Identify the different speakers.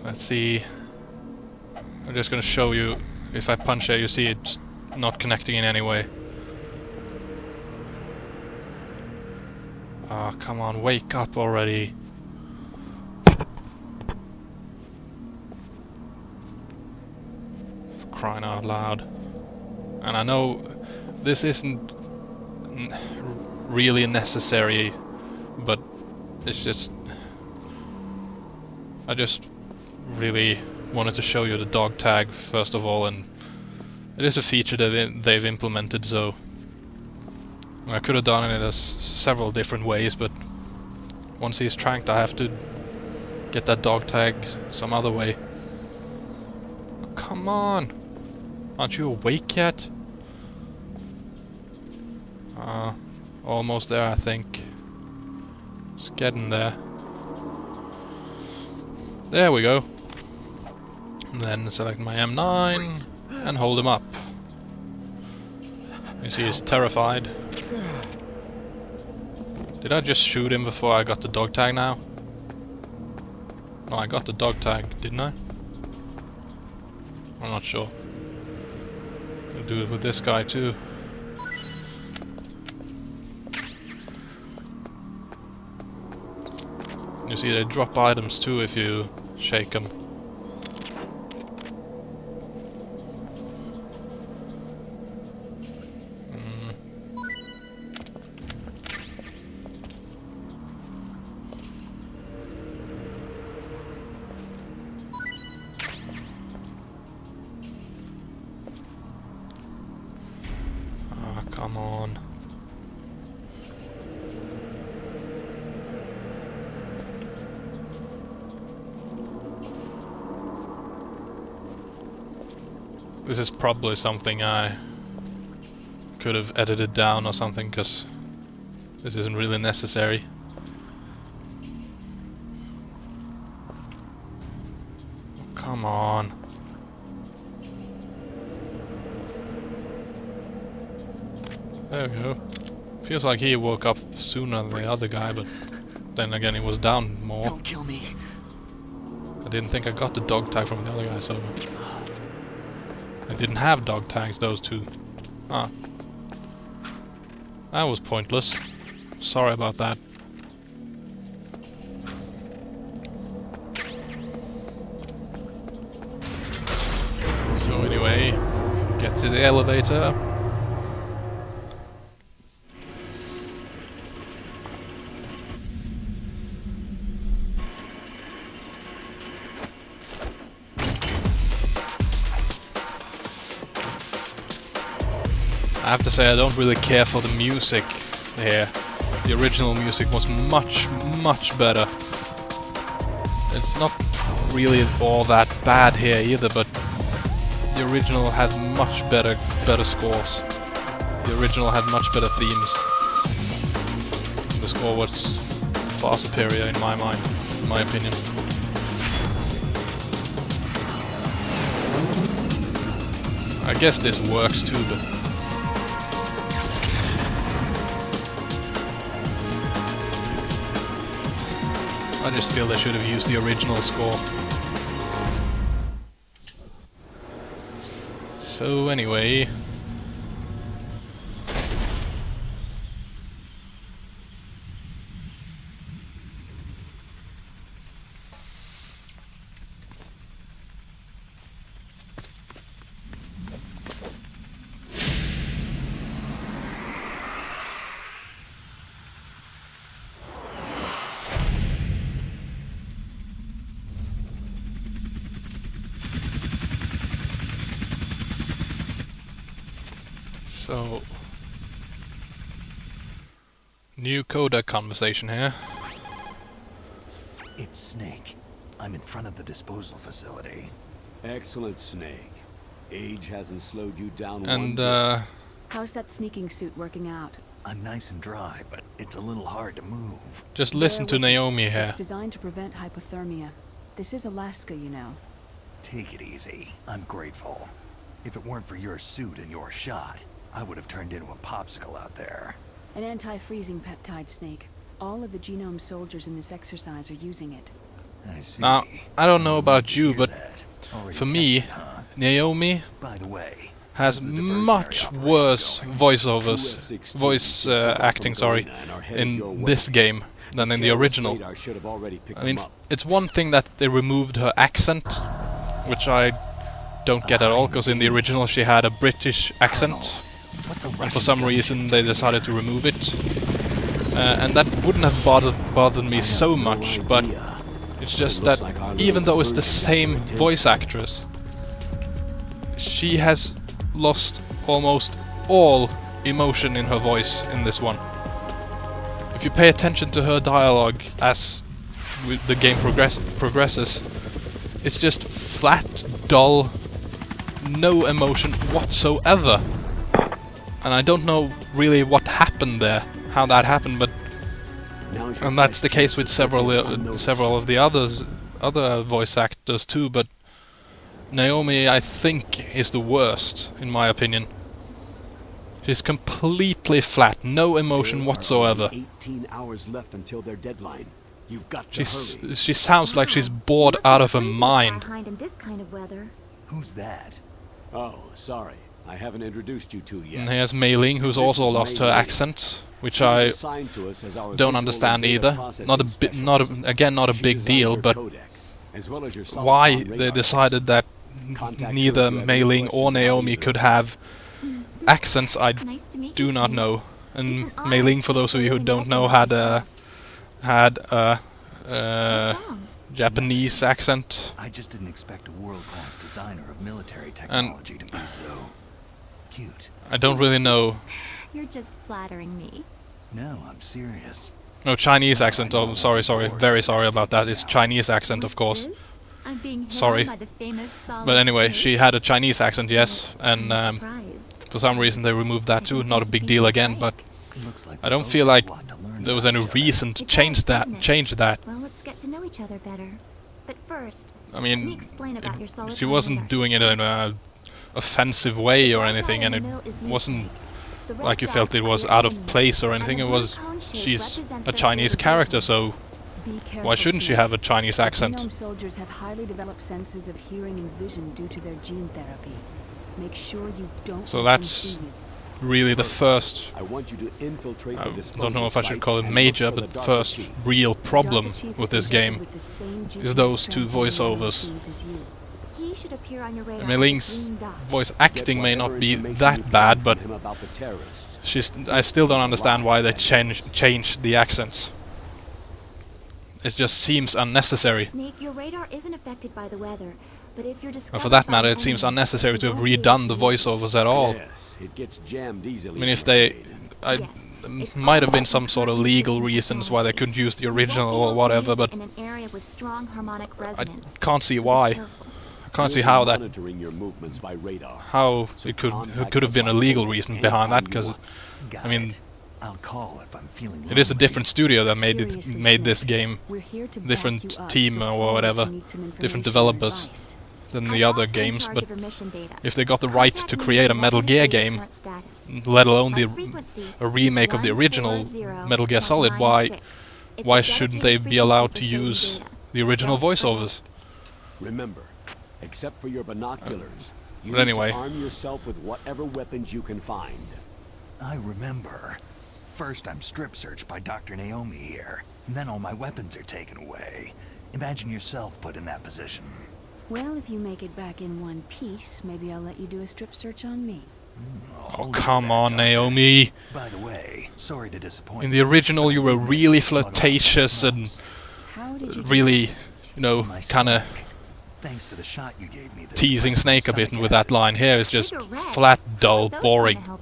Speaker 1: Let's see. I'm just gonna show you. If I punch here, you see it's not connecting in any way. Oh, come on, wake up already. For crying out loud. And I know this isn't really necessary, but it's just... I just really wanted to show you the dog tag first of all, and it is a feature that they've implemented, so I could have done it as several different ways, but once he's tranked I have to get that dog tag some other way. Come on! Aren't you awake yet? Almost there, I think. It's getting there. There we go. And then select my M9 and hold him up. You see he's terrified. Did I just shoot him before I got the dog tag now? No, I got the dog tag, didn't I? I'm not sure. I'll do it with this guy too. You see they drop items too if you shake them. Ah, come on. This is probably something I could have edited down or something, because this isn't really necessary. Oh, come on. There we go. Feels like he woke up sooner than the other guy, but then again he was down more.
Speaker 2: Don't kill me.
Speaker 1: I didn't think I got the dog tag from the other guy, so... I didn't have dog tags, those two. Ah. That was pointless. Sorry about that. So anyway, get to the elevator. I have to say I don't really care for the music here. The original music was much better. It's not really all that bad here either, but the original had much better scores. The original had much better themes. The score was far superior in my mind, in my opinion. I guess this works too, but I just feel they should have used the original score. So anyway... So, new codec conversation here.
Speaker 2: It's Snake. I'm in front of the disposal facility.
Speaker 3: Excellent, Snake. Age hasn't slowed you down
Speaker 1: And,
Speaker 3: one bit.
Speaker 4: How's that sneaking suit working out?
Speaker 2: I'm nice and dry, but it's a little hard to move.
Speaker 1: just listen to Naomi here.
Speaker 4: It's designed to prevent hypothermia. This is Alaska, you know.
Speaker 2: Take it easy. I'm grateful. If it weren't for your suit and your shot, I would have turned into a popsicle out there.
Speaker 4: An anti-freezing peptide, Snake. All of the genome soldiers in this exercise are using it.
Speaker 2: I see.
Speaker 1: Now, I don't know about you, but
Speaker 2: That. Already
Speaker 1: for me,
Speaker 2: tested, huh?
Speaker 1: Naomi
Speaker 2: By the way,
Speaker 1: has much worse voiceovers, voice acting, sorry, in this game than in the original. I mean, it's one thing that they removed her accent, which I don't get at all, because in the original she had a British accent,
Speaker 2: what's a
Speaker 1: and
Speaker 2: Russian
Speaker 1: for some reason they decided to remove it. And that wouldn't have bothered me so much, but it's just that even though it's the same voice actress, she has lost almost all emotion in her voice in this one. If you pay attention to her dialogue as the game progresses, it's just flat, dull, no emotion whatsoever. And I don't know really what happened there, how that happened, but and that's the case with several of the other voice actors too. But Naomi, I think, is the worst in my opinion. She's completely flat, no emotion whatsoever.
Speaker 3: 18 hours left until their deadline. You've got to hurry.
Speaker 1: She sounds like she's bored out of her mind.
Speaker 5: In this kind of weather.
Speaker 2: Who's that?
Speaker 3: Oh, sorry. I haven't introduced you to yet.
Speaker 1: And here's Mei Ling, who's also lost her accent, which I don't understand either. Not a big deal, but why they decided that neither Mei Ling or Naomi could have accents, I do not know. And Mei Ling, for those of you who don't know, had a Japanese accent.
Speaker 2: I just didn't expect a world-class designer of military technology to be so cute.
Speaker 1: I don't really know.
Speaker 5: You're just flattering me.
Speaker 2: No, I'm serious.
Speaker 1: No, Chinese accent. Oh, sorry, very sorry about that. It's Chinese accent, of course.
Speaker 5: I'm being
Speaker 1: Sorry.
Speaker 5: by the famous
Speaker 1: But anyway, she had a Chinese accent, yes, and for some reason they removed that too. Not a big deal again, but
Speaker 2: Looks like
Speaker 1: I don't
Speaker 2: we
Speaker 1: feel
Speaker 2: both
Speaker 1: like
Speaker 2: have a lot to learn
Speaker 1: there was
Speaker 2: about
Speaker 1: any
Speaker 2: each other.
Speaker 1: reason to change that.
Speaker 5: Well, let's get to know each other better. But first,
Speaker 1: I
Speaker 5: let me
Speaker 1: mean,
Speaker 5: explain about your solid
Speaker 1: she
Speaker 5: time
Speaker 1: wasn't
Speaker 5: with
Speaker 1: doing it
Speaker 5: our
Speaker 1: in a offensive way or anything, and it wasn't like you felt it was out of place or anything. It was, she's a Chinese character, so why shouldn't she have a Chinese accent?
Speaker 4: Genome soldiers have highly developed senses of hearing and vision due to their gene therapy. Make sure you don't.
Speaker 1: So
Speaker 4: let them
Speaker 1: that's
Speaker 4: see you.
Speaker 1: really the first,
Speaker 3: I want you to infiltrate the
Speaker 1: I
Speaker 3: disposal
Speaker 1: don't know if I should
Speaker 3: site
Speaker 1: call it
Speaker 3: and
Speaker 1: major,
Speaker 3: look for
Speaker 1: but
Speaker 3: the
Speaker 1: first
Speaker 3: Dr. Chief.
Speaker 1: real problem
Speaker 4: Dr. Chief
Speaker 1: with
Speaker 4: is
Speaker 1: this
Speaker 4: endowed
Speaker 1: game
Speaker 4: with the same
Speaker 1: is
Speaker 4: genetic
Speaker 1: those two
Speaker 4: strength and
Speaker 1: voiceovers.
Speaker 4: abilities as you.
Speaker 5: He should appear on your radar.
Speaker 1: Mei Ling's
Speaker 5: Green dot.
Speaker 1: voice
Speaker 3: Get
Speaker 1: acting may
Speaker 3: whatever
Speaker 1: not be
Speaker 3: information you
Speaker 1: that
Speaker 3: can
Speaker 1: bad,
Speaker 3: from
Speaker 1: but
Speaker 3: him about the terrorists.
Speaker 1: I still don't understand why they changed the accents. It just seems unnecessary.
Speaker 5: Snake, your radar isn't affected by the weather, but if you're
Speaker 1: And
Speaker 5: discovered
Speaker 1: for that
Speaker 5: by
Speaker 1: matter,
Speaker 5: an
Speaker 1: it seems
Speaker 5: enemy,
Speaker 1: unnecessary to
Speaker 5: you
Speaker 1: have
Speaker 5: won't be able
Speaker 1: redone the
Speaker 5: to use it.
Speaker 1: voiceovers at all.
Speaker 3: Yes, it gets jammed easily.
Speaker 1: I mean, if
Speaker 3: in
Speaker 1: they...
Speaker 3: the
Speaker 5: Yes,
Speaker 1: might have been some sort of legal reasons why they couldn't use the original or whatever, but
Speaker 5: in an area with strong harmonic
Speaker 1: I
Speaker 5: resonance.
Speaker 1: can't see
Speaker 5: So be
Speaker 1: why.
Speaker 5: careful.
Speaker 1: I can't see how that,
Speaker 3: monitoring your movements by radar.
Speaker 1: how it could have been a legal reason behind that, because
Speaker 2: Got
Speaker 1: I mean,
Speaker 2: it. I'll call if I'm feeling
Speaker 1: it is a
Speaker 2: lonely.
Speaker 1: different studio that
Speaker 4: Seriously,
Speaker 1: made this
Speaker 4: Snake,
Speaker 1: game
Speaker 4: we're here to back
Speaker 1: different
Speaker 4: you up,
Speaker 1: team
Speaker 4: so
Speaker 1: or
Speaker 4: call if
Speaker 1: whatever,
Speaker 4: you need some
Speaker 1: different
Speaker 4: information or
Speaker 1: developers
Speaker 4: advice.
Speaker 1: than
Speaker 5: I'm
Speaker 1: the other
Speaker 5: also in
Speaker 1: games,
Speaker 5: charge
Speaker 1: but
Speaker 5: of your mission data.
Speaker 1: if they got the right to
Speaker 5: Contact me
Speaker 1: create a
Speaker 5: when you
Speaker 1: Metal
Speaker 5: want to
Speaker 1: Gear
Speaker 5: see your
Speaker 1: game,
Speaker 5: current status.
Speaker 1: let alone
Speaker 5: My frequency
Speaker 1: a remake of the original
Speaker 5: 140.96.
Speaker 1: Metal Gear Solid, why
Speaker 5: It's
Speaker 1: why
Speaker 5: a
Speaker 1: shouldn't they
Speaker 5: dedicated
Speaker 1: be allowed to
Speaker 5: frequency for
Speaker 1: use
Speaker 5: saving data.
Speaker 1: the original
Speaker 5: Don't forget.
Speaker 1: voiceovers?
Speaker 3: Remember, except for your binoculars, you
Speaker 1: but
Speaker 3: need
Speaker 1: anyway.
Speaker 3: to arm yourself with whatever weapons you can find.
Speaker 2: I remember. First, I'm strip searched by Dr. Naomi here. And then all my weapons are taken away. Imagine yourself put in that position.
Speaker 4: Well, if you make it back in one piece, maybe I'll let you do a strip search on me.
Speaker 2: I'll
Speaker 1: Oh,
Speaker 2: hold you
Speaker 1: come
Speaker 2: to that,
Speaker 1: on,
Speaker 2: Doctor.
Speaker 1: Naomi.
Speaker 2: By the way, sorry to disappoint
Speaker 1: In the original, you were
Speaker 2: but I
Speaker 1: really
Speaker 2: thought about
Speaker 1: flirtatious
Speaker 2: the
Speaker 1: and
Speaker 2: smells.
Speaker 4: How did you do
Speaker 1: really,
Speaker 4: that?
Speaker 1: you know,
Speaker 2: My
Speaker 1: kind of
Speaker 2: stomach. Thanks to the shot you gave me, this
Speaker 1: teasing
Speaker 2: present
Speaker 1: Snake a bit
Speaker 2: stomach
Speaker 1: with that
Speaker 2: acid.
Speaker 1: line here is just
Speaker 5: Trigger red.
Speaker 1: flat, dull,
Speaker 5: Those
Speaker 1: boring.
Speaker 5: wanna help